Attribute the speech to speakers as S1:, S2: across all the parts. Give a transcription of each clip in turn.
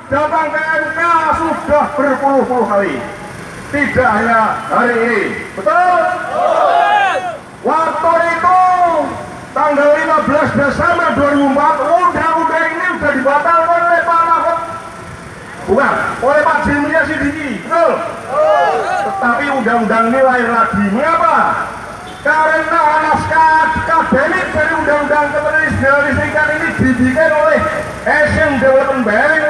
S1: Datang ke MK sudah berpuluh-puluh kali, tidak hanya hari ini, betul? Waktu itu tanggal 15 Desember 2004 undang-undang ini sudah dibatalkan oleh Pak Mahfud, bukan oleh Pak Jimlia Sidiki, betul? Tetapi undang-undang ini lahir lagi. Mengapa? Karena naskah akademik dari undang-undang ketenagaalistrikan ini dibikin oleh Asian Development Bank,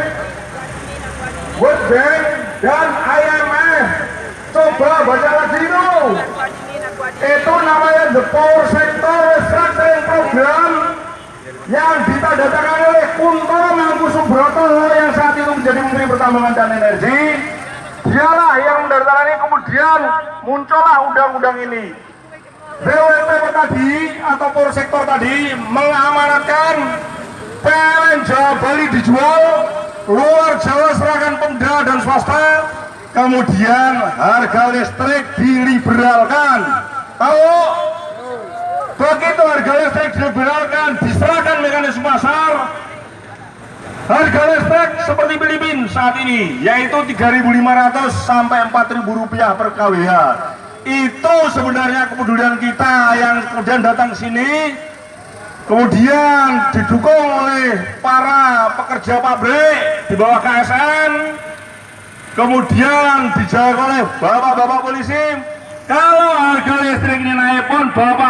S1: World Bank, dan IMF. Coba baca lagi itu namanya The Power Sector Restructuring Program yang ditandatangani oleh Kunto Mangkusubroto yang saat itu menjadi Menteri Pertambangan dan Energi. Dialah yang menandatangani, kemudian muncullah undang-undang ini. BUMN tadi atau Power Sector tadi mengamanatkan PLN Jawa Bali dijual, luar Jawa serahkan Pemda dan swasta, kemudian harga listrik diliberalkan. Tahu? Begitu harga listrik diliberalkan, diserahkan mekanisme pasar, harga listrik seperti Filipina saat ini, yaitu 3.500 sampai 4.000 rupiah per kWh. Itu sebenarnya kepedulian kita yang kemudian datang ke sini, kemudian didukung oleh para pekerja pabrik di bawah KSN, kemudian dijaga oleh bapak-bapak polisi. Kalau harga listrik ini naik pun bapak